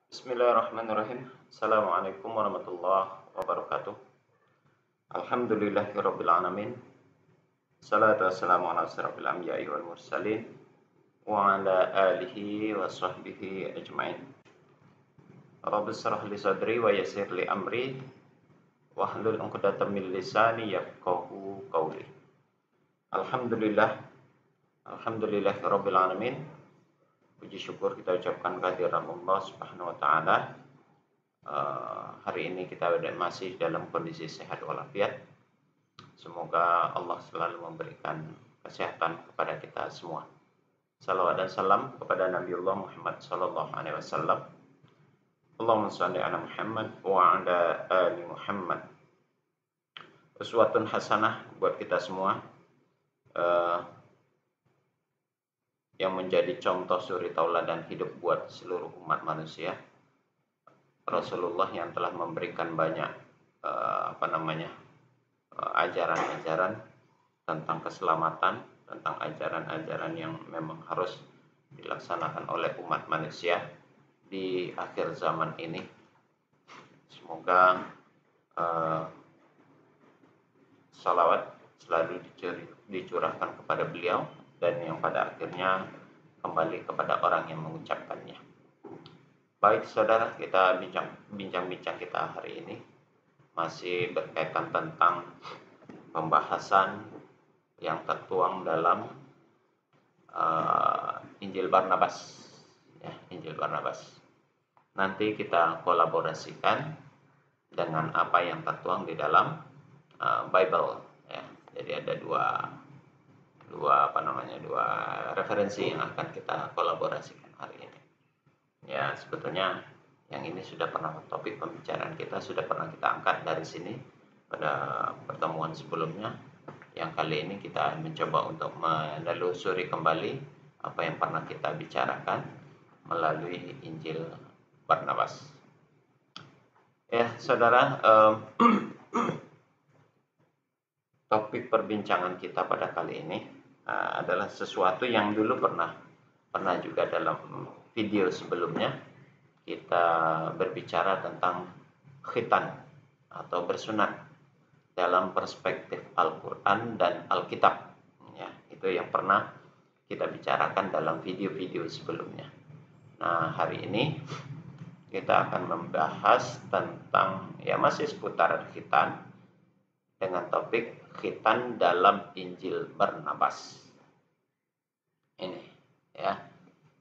Bismillahirrahmanirrahim. Assalamualaikum warahmatullahi wabarakatuh. Alhamdulillahirabbil alamin. Salatu wassalamu ala asyrafil anbiya'i wal mursalin wa ala alihi wa sahbihi ajmain. Rabbi shrah li sadri wa yassir li amri wahlul 'uqdatam min lisani yafqahu qawli. Alhamdulillah, alhamdulillahirabbil alamin. Puji syukur kita ucapkan kehadiran Allah Subhanahu wa taala. Hari ini kita masih dalam kondisi sehat walafiat. Semoga Allah selalu memberikan kesehatan kepada kita semua. Salawat dan salam kepada Nabiullah Muhammad sallallahu alaihi wasallam. Allahumma shalli ala Muhammad wa ala ali Muhammad. Uswatun hasanah buat kita semua. Yang menjadi contoh suri tauladan hidup buat seluruh umat manusia. Rasulullah yang telah memberikan banyak ajaran-ajaran tentang keselamatan, tentang ajaran-ajaran yang memang harus dilaksanakan oleh umat manusia di akhir zaman ini. Semoga salawat selalu dicurahkan kepada beliau dan yang pada akhirnya kembali kepada orang yang mengucapkannya. Baik saudara, kita bincang-bincang kita hari ini masih berkaitan tentang pembahasan yang tertuang dalam Injil Barnabas. Ya, Injil Barnabas. Nanti kita kolaborasikan dengan apa yang tertuang di dalam Bible. Ya. Jadi ada dua referensi yang akan kita kolaborasikan hari ini. Ya, sebetulnya yang ini sudah pernah topik pembicaraan kita sudah pernah kita angkat dari sini pada pertemuan sebelumnya. Yang kali ini kita mencoba untuk menelusuri kembali apa yang pernah kita bicarakan melalui Injil Barnabas. Ya, saudara, topik perbincangan kita pada kali ini adalah sesuatu yang dulu pernah juga dalam video sebelumnya kita berbicara tentang khitan atau bersunat dalam perspektif Al-Quran dan Alkitab. Ya, itu yang pernah kita bicarakan dalam video-video sebelumnya. Nah, hari ini kita akan membahas tentang masih seputar khitan dengan topik khitan dalam Injil Barnabas. Ini ya.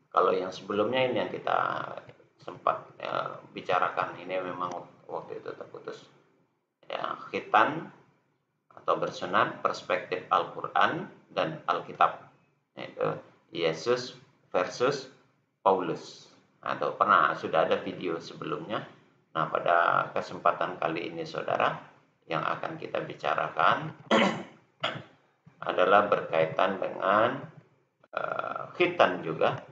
Kalau yang sebelumnya ini yang kita sempat bicarakan, ini memang waktu itu terputus. Ya, khitan atau bersunat perspektif Al-Quran dan Alkitab. Yaitu Yesus versus Paulus. Atau sudah ada video sebelumnya. Nah, pada kesempatan kali ini saudara, yang akan kita bicarakan adalah berkaitan dengan khitan juga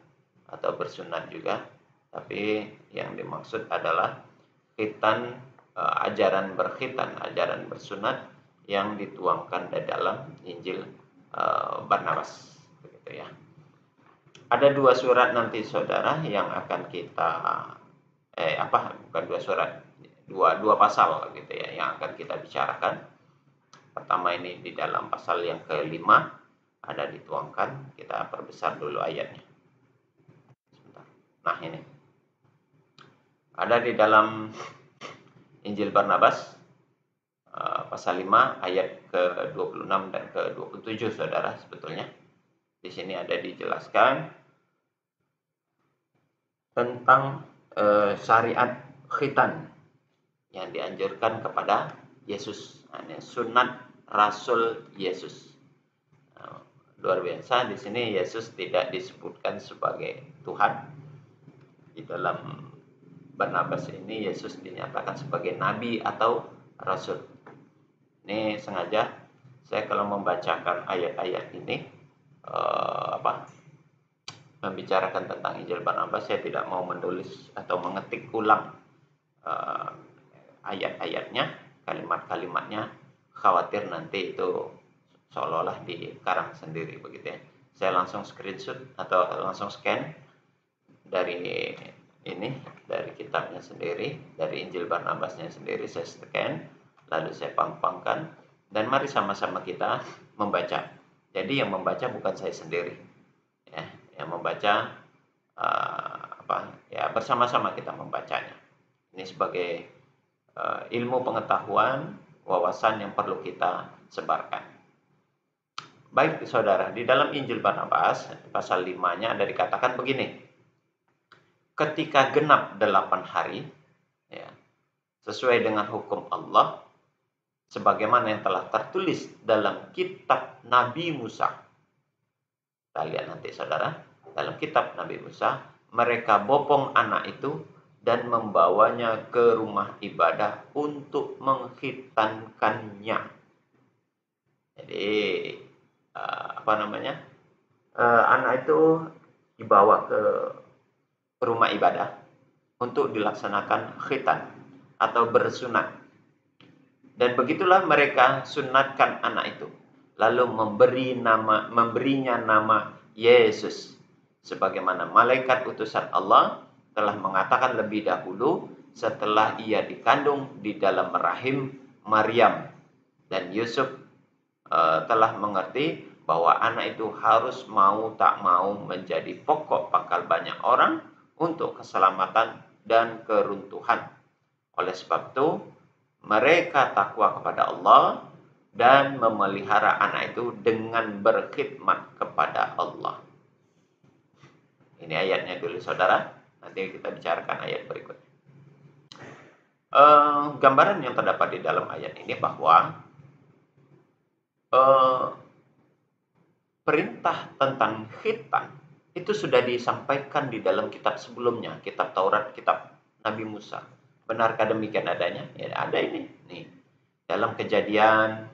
atau bersunat juga, tapi yang dimaksud adalah khitan, ajaran berkhitan, ajaran bersunat yang dituangkan di dalam Injil Barnabas, begitu ya. Ada dua surat nanti saudara yang akan kita dua pasal gitu ya yang akan kita bicarakan. Pertama ini di dalam pasal yang kelima ada dituangkan, kita perbesar dulu ayatnya. Sebentar. Nah, ini ada di dalam Injil Barnabas pasal 5 ayat ke-26 dan ke-27 saudara. Sebetulnya di sini ada dijelaskan tentang syariat khitan yang dianjurkan kepada Yesus. Ini sunat Rasul Yesus. Luar biasa, di sini Yesus tidak disebutkan sebagai Tuhan. Di dalam Barnabas ini Yesus dinyatakan sebagai nabi atau rasul. Ini sengaja saya kalau membacakan ayat-ayat ini membicarakan tentang Injil Barnabas, saya tidak mau menulis atau mengetik ulang ayat-ayatnya, kalimat-kalimatnya, khawatir nanti itu seolah-olah dikarang sendiri begitu ya. Saya langsung screenshot atau langsung scan dari ini dari kitabnya sendiri, dari Injil Barnabasnya sendiri saya scan, lalu saya pampangkan, dan mari sama-sama kita membaca. Jadi yang membaca bukan saya sendiri, ya, yang membaca bersama-sama kita membacanya. Ini sebagai ilmu pengetahuan, wawasan yang perlu kita sebarkan. Baik saudara, di dalam Injil Barnabas pasal 5-nya ada dikatakan begini. Ketika genap 8 hari, ya, sesuai dengan hukum Allah, sebagaimana yang telah tertulis dalam kitab Nabi Musa. Kita lihat nanti saudara, dalam kitab Nabi Musa, mereka bopong anak itu dan membawanya ke rumah ibadah untuk mengkhitankannya. Jadi, anak itu dibawa ke rumah ibadah untuk dilaksanakan khitan atau bersunat. Dan begitulah mereka sunatkan anak itu, lalu memberinya nama Yesus, sebagaimana malaikat utusan Allah telah mengatakan lebih dahulu setelah ia dikandung di dalam rahim Maryam. Dan Yusuf telah mengerti bahwa anak itu harus mau tak mau menjadi pokok pangkal banyak orang untuk keselamatan dan keruntuhan. Oleh sebab itu, mereka takwa kepada Allah dan memelihara anak itu dengan berkhidmat kepada Allah. Ini ayatnya dulu saudara, nanti kita bicarakan ayat berikutnya. Gambaran yang terdapat di dalam ayat ini bahwa perintah tentang khitan itu sudah disampaikan di dalam kitab sebelumnya, kitab Taurat, kitab Nabi Musa. Benarkah demikian adanya? Ya, ada ini. Nih, dalam Kejadian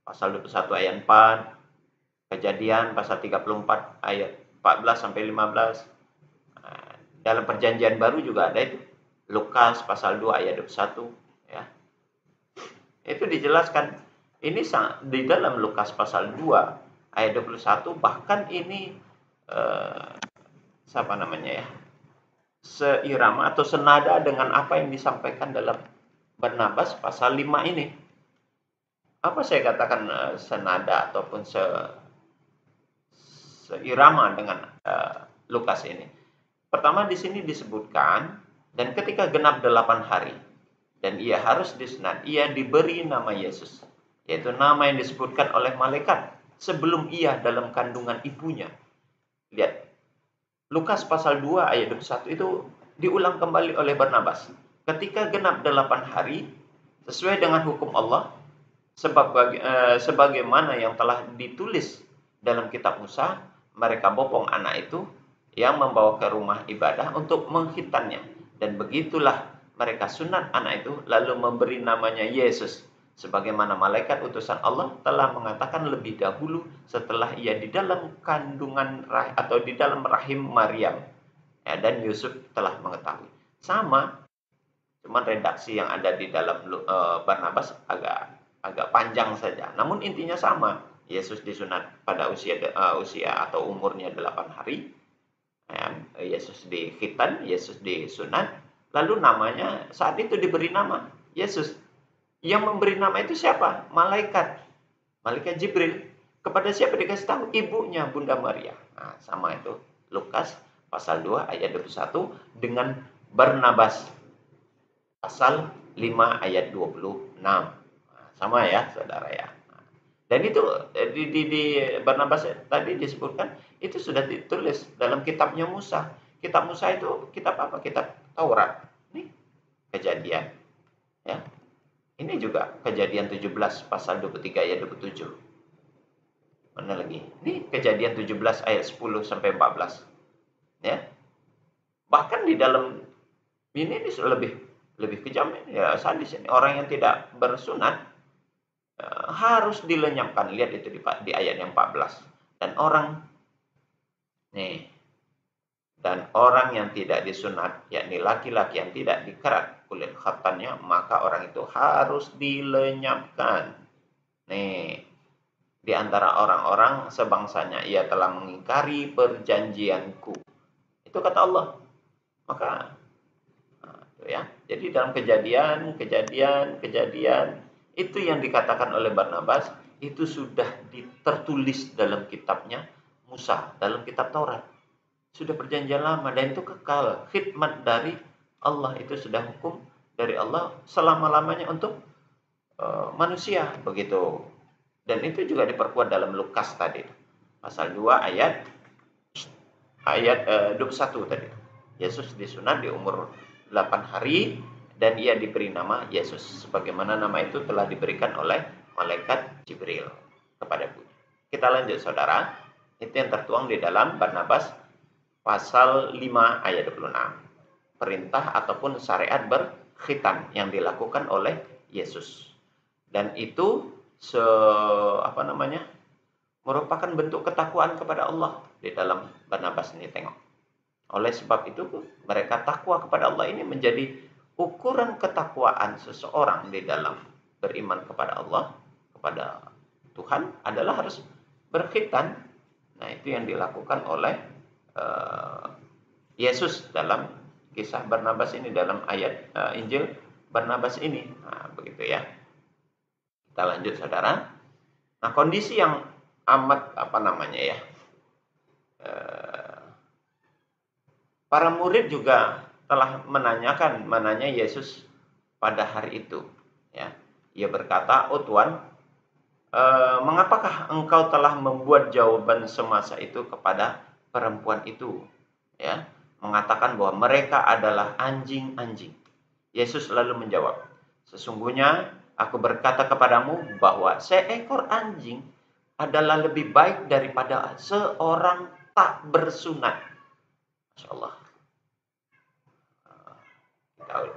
pasal 21 ayat 4, Kejadian pasal 34 ayat 14 sampai 15. Dalam Perjanjian Baru juga ada itu. Lukas pasal 2 ayat 21, ya. Itu dijelaskan. Ini di dalam Lukas pasal 2 ayat 21, bahkan ini seirama atau senada dengan apa yang disampaikan dalam Barnabas pasal 5 ini. Apa saya katakan senada ataupun seirama dengan Lukas ini? Pertama di sini disebutkan, dan ketika genap 8 hari dan ia harus disunat, ia diberi nama Yesus, yaitu nama yang disebutkan oleh malaikat sebelum ia dalam kandungan ibunya. Lihat, Lukas pasal 2 ayat 21 itu diulang kembali oleh Barnabas. Ketika genap 8 hari, sesuai dengan hukum Allah, sebagaimana yang telah ditulis dalam kitab Musa, mereka bopong anak itu yang membawa ke rumah ibadah untuk mengkhitannya. Dan begitulah mereka sunat anak itu, lalu memberi namanya Yesus, sebagaimana malaikat utusan Allah telah mengatakan lebih dahulu setelah ia di dalam kandungan atau di dalam rahim Maryam. Ya, dan Yusuf telah mengetahui. Sama, cuma redaksi yang ada di dalam Barnabas agak panjang saja. Namun intinya sama. Yesus disunat pada usia atau umurnya 8 hari. Yesus dikhitan, Yesus disunat, lalu namanya saat itu diberi nama Yesus. Yang memberi nama itu siapa? Malaikat Jibril. Kepada siapa dikasih tahu? Ibunya Bunda Maria. Nah, sama itu Lukas pasal 2 ayat 21 dengan Barnabas pasal 5 ayat 26. Nah, sama ya saudara ya. Dan itu di Barnabas tadi disebutkan, itu sudah ditulis dalam kitabnya Musa. Kitab Musa itu kitab apa? Kitab Taurat. Ini Kejadian. Ya. Ini juga Kejadian 17 pasal 23 ayat 27. Mana lagi? Ini Kejadian 17 ayat 10 sampai 14. Ya. Bahkan di dalam ini lebih kejam ya, sadis ini. Orang yang tidak bersunat harus dilenyapkan. Lihat itu di ayat yang 14. Dan orang yang tidak disunat, yakni laki-laki yang tidak dikerat kulit khatannya, maka orang itu harus dilenyapkan. Di antara orang-orang sebangsanya ia telah mengingkari perjanjianku. Itu kata Allah. Maka ya. Jadi dalam kejadian itu yang dikatakan oleh Barnabas itu sudah tertulis dalam kitabnya Musa, dalam kitab Taurat. Sudah perjanjian lama dan itu kekal, khidmat dari Allah, itu sudah hukum dari Allah selama-lamanya untuk manusia begitu. Dan itu juga diperkuat dalam Lukas tadi. Pasal 2 ayat 21 tadi. Yesus disunat di umur 8 hari dan ia diberi nama Yesus sebagaimana nama itu telah diberikan oleh malaikat Jibril kepada Budi. Kita lanjut saudara. Itu yang tertuang di dalam Barnabas pasal 5 ayat 26. Perintah ataupun syariat berkhitan yang dilakukan oleh Yesus. Dan itu merupakan bentuk ketakwaan kepada Allah di dalam Barnabas ini, tengok. Oleh sebab itu mereka takwa kepada Allah ini menjadi ukuran ketakwaan seseorang di dalam beriman kepada Allah, kepada Tuhan adalah harus berkhitan. Nah, itu yang dilakukan oleh Yesus dalam kisah Barnabas ini, dalam ayat Injil Barnabas ini. Nah, begitu ya. Kita lanjut saudara. Nah, kondisi yang amat para murid juga telah menanyakan mananya Yesus pada hari itu. Ya, ia berkata, "Oh Tuhan, mengapakah engkau telah membuat jawaban semasa itu kepada perempuan itu?" Ya, mengatakan bahwa mereka adalah anjing-anjing. Yesus lalu menjawab, "Sesungguhnya aku berkata kepadamu bahwa seekor anjing adalah lebih baik daripada seorang tak bersunat." Masya Allah.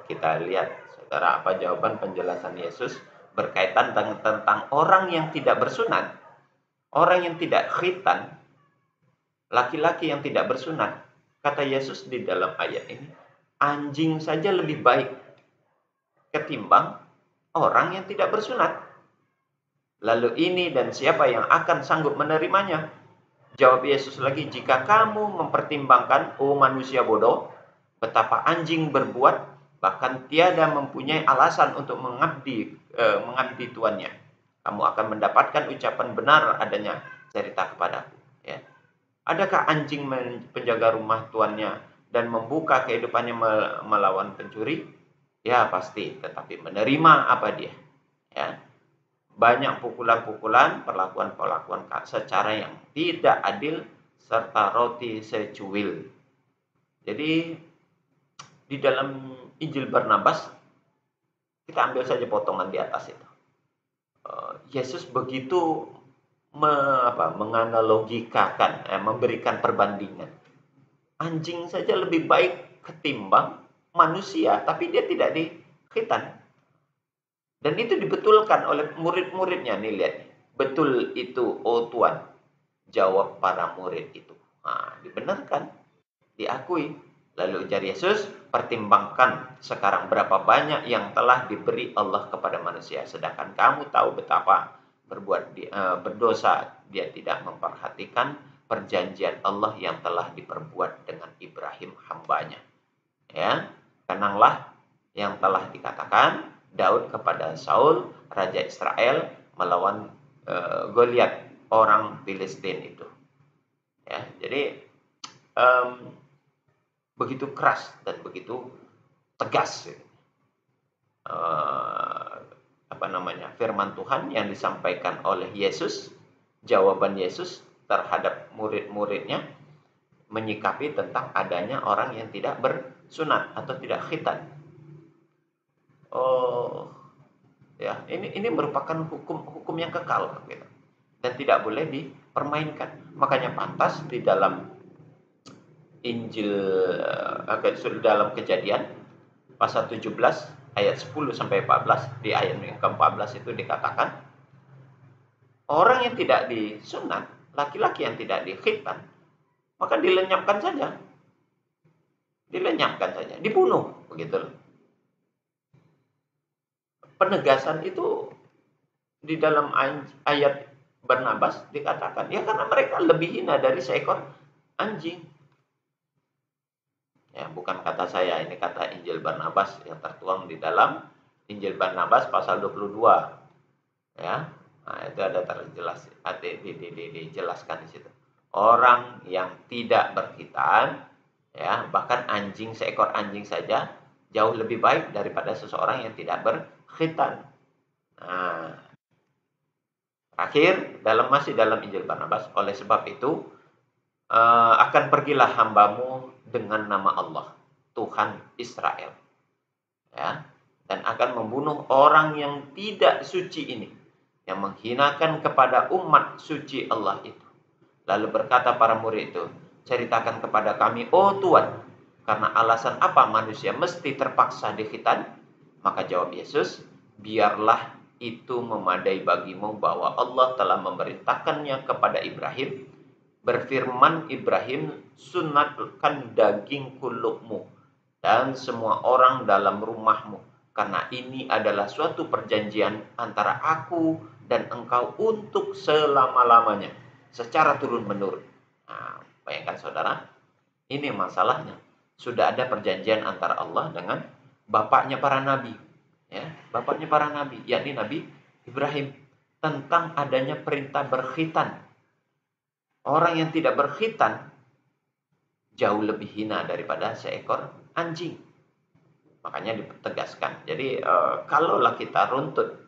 Kita lihat, saudara, apa jawaban penjelasan Yesus berkaitan tentang orang yang tidak bersunat, orang yang tidak khitan, laki-laki yang tidak bersunat. Kata Yesus di dalam ayat ini, anjing saja lebih baik ketimbang orang yang tidak bersunat. Lalu ini dan siapa yang akan sanggup menerimanya? Jawab Yesus lagi, "Jika kamu mempertimbangkan, oh manusia bodoh, betapa anjing berbuat, bahkan tiada mempunyai alasan untuk mengabdi tuannya, kamu akan mendapatkan ucapan benar adanya cerita kepadaku." Ya. Adakah anjing penjaga rumah tuannya dan membuka kehidupannya melawan pencuri? Ya pasti, tetapi menerima apa dia? Ya. Banyak pukulan-pukulan, perlakuan-perlakuan secara yang tidak adil, serta roti secuil. Jadi di dalam Injil Barnabas, kita ambil saja potongan di atas itu. Yesus begitu menganalogikakan, memberikan perbandingan. Anjing saja lebih baik ketimbang manusia, tapi dia tidak dikhitan. Dan itu dibetulkan oleh murid-muridnya. Nih lihat, betul itu, oh Tuhan, jawab para murid itu. Nah, dibenarkan, diakui. Lalu ujar Yesus, pertimbangkan sekarang berapa banyak yang telah diberi Allah kepada manusia, sedangkan kamu tahu betapa berdosa dia tidak memperhatikan perjanjian Allah yang telah diperbuat dengan Ibrahim hambanya. Ya, kenanglah yang telah dikatakan Daud kepada Saul, raja Israel, melawan Goliat, orang Filistin itu. Ya, jadi begitu keras dan begitu tegas. Firman Tuhan yang disampaikan oleh Yesus, jawaban Yesus terhadap murid-muridnya menyikapi tentang adanya orang yang tidak bersunat atau tidak khitan. Oh, ya, ini merupakan hukum yang kekal gitu, dan tidak boleh dipermainkan. Makanya pantas di dalam Injil dalam Kejadian pasal 17 ayat 10 sampai 14, di ayat yang ke-14 itu dikatakan orang yang tidak disunat, laki-laki yang tidak dikhitan, maka dilenyapkan saja. Dibunuh begitu. Penegasan itu di dalam ayat Barnabas dikatakan, ya karena mereka lebih hina dari seekor anjing. Ya, bukan kata saya, ini kata Injil Barnabas yang tertuang di dalam Injil Barnabas pasal 22. Ya. Nah, itu ada terjelas dijelaskan di situ. Orang yang tidak berkhitan, ya, bahkan seekor anjing saja jauh lebih baik daripada seseorang yang tidak berkhitan. Nah, terakhir masih dalam Injil Barnabas, oleh sebab itu akan pergilah hambamu dengan nama Allah, Tuhan Israel, ya, dan akan membunuh orang yang tidak suci ini, yang menghinakan kepada umat suci Allah itu. Lalu berkata para murid itu, ceritakan kepada kami, oh Tuhan, karena alasan apa manusia mesti terpaksa dikhitan? Maka jawab Yesus, biarlah itu memadai bagimu bahwa Allah telah memerintahkannya kepada Ibrahim. Berfirman Ibrahim, sunatkan daging kulukmu dan semua orang dalam rumahmu, karena ini adalah suatu perjanjian antara aku dan engkau untuk selama-lamanya, secara turun-menurun. Nah, bayangkan saudara, ini masalahnya. Sudah ada perjanjian antara Allah dengan bapaknya para nabi, ya, bapaknya para nabi, yakni Nabi Ibrahim, tentang adanya perintah berkhitan. Orang yang tidak berkhitan jauh lebih hina daripada seekor anjing. Makanya ditegaskan. Jadi kalaulah kita runtut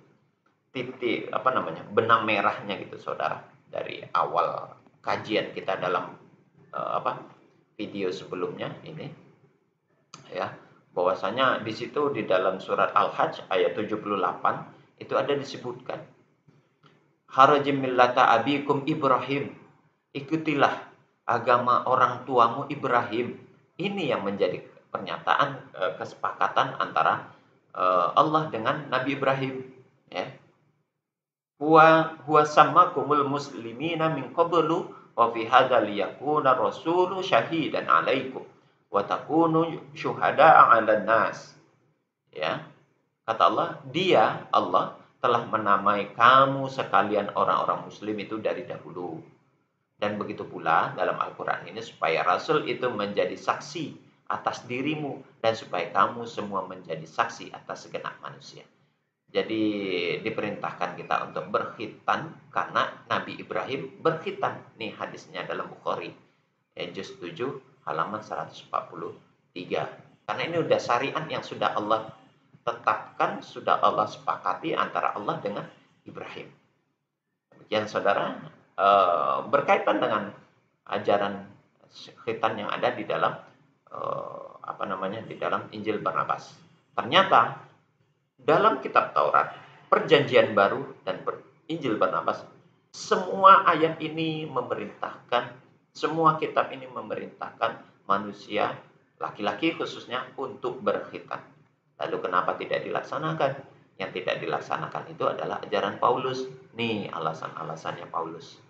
benang merahnya gitu saudara, dari awal kajian kita dalam video sebelumnya ini, ya, bahwasanya di situ di dalam surat Al-Hajj ayat 78 itu ada disebutkan, harajim millata abikum Ibrahim, ikutilah agama orang tuamu Ibrahim. Ini yang menjadi pernyataan kesepakatan antara Allah dengan Nabi Ibrahim, ya. Huwa sammakumul muslimina min qablu wa fi hadzal liyakuna rasulu syahidan 'alaikum wa takunu syuhada'a 'alan nas. Ya. Kata Allah, Allah telah menamai kamu sekalian orang-orang muslim itu dari dahulu. Dan begitu pula dalam Al-Quran ini supaya Rasul itu menjadi saksi atas dirimu dan supaya kamu semua menjadi saksi atas segenap manusia. Jadi diperintahkan kita untuk berkhitan karena Nabi Ibrahim berkhitan. Nih hadisnya dalam Bukhari, juz 7 halaman 143. Karena ini udah syariat yang sudah Allah tetapkan, sudah Allah sepakati antara Allah dengan Ibrahim. Demikian saudara, berkaitan dengan ajaran khitan yang ada di dalam di dalam Injil Barnabas. Ternyata dalam kitab Taurat, Perjanjian Baru dan Injil Barnabas, semua ayat ini memerintahkan, semua kitab ini memerintahkan manusia, laki-laki khususnya, untuk berkhitan. Lalu kenapa tidak dilaksanakan? Yang tidak dilaksanakan itu adalah ajaran Paulus. Nih alasan-alasannya Paulus.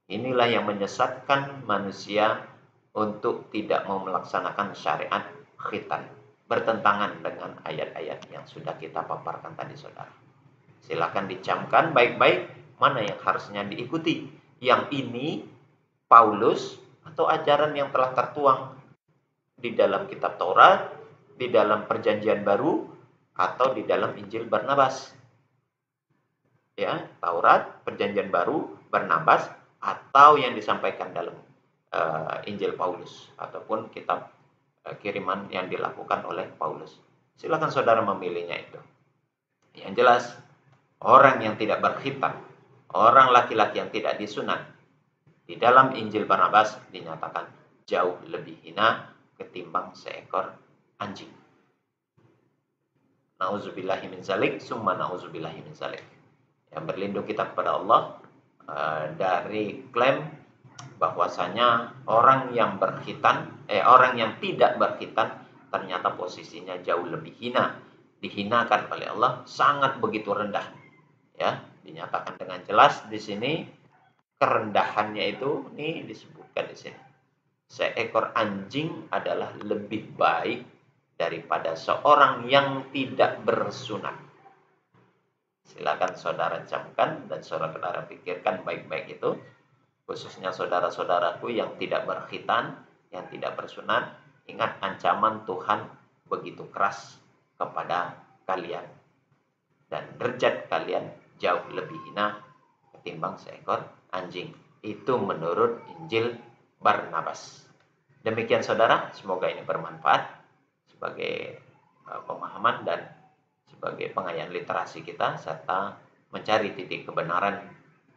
Inilah yang menyesatkan manusia untuk tidak mau melaksanakan syariat khitan. Bertentangan dengan ayat-ayat yang sudah kita paparkan tadi saudara. Silakan dicamkan baik-baik mana yang harusnya diikuti. Yang ini Paulus atau ajaran yang telah tertuang di dalam kitab Taurat, di dalam Perjanjian Baru, atau di dalam Injil Barnabas. Ya, Taurat, Perjanjian Baru, Barnabas, atau yang disampaikan dalam Injil Paulus ataupun kitab kiriman yang dilakukan oleh Paulus. Silakan saudara memilihnya itu. Yang jelas, orang yang tidak berkhitan, orang laki-laki yang tidak disunat, di dalam Injil Barnabas dinyatakan jauh lebih hina ketimbang seekor anjing. Nauzubillahi min zalik, summa nauzubillahi min zalik. Yang berlindung kita kepada Allah dari klaim bahwasanya orang yang tidak berkhitan ternyata posisinya jauh lebih hina, dihinakan oleh Allah, sangat begitu rendah. Ya, dinyatakan dengan jelas di sini kerendahannya itu nih disebutkan di sini. Seekor anjing adalah lebih baik daripada seorang yang tidak bersunat. Silakan saudara camkan dan saudara pikirkan baik-baik itu, khususnya saudara-saudaraku yang tidak berkhitan, yang tidak bersunat. Ingat, ancaman Tuhan begitu keras kepada kalian. Dan derajat kalian jauh lebih hina ketimbang seekor anjing. Itu menurut Injil Barnabas. Demikian saudara, semoga ini bermanfaat sebagai pemahaman dan sebagai pengayaan literasi kita, serta mencari titik kebenaran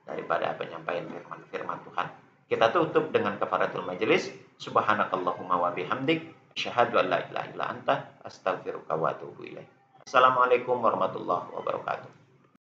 daripada penyampaian firman Tuhan. Kita tutup dengan kafaratul majelis. Subhanakallahumma wa bihamdik, asyhadu an la ilaha illa anta, astaghfiruka wa atubu ilaik. Assalamualaikum warahmatullahi wabarakatuh.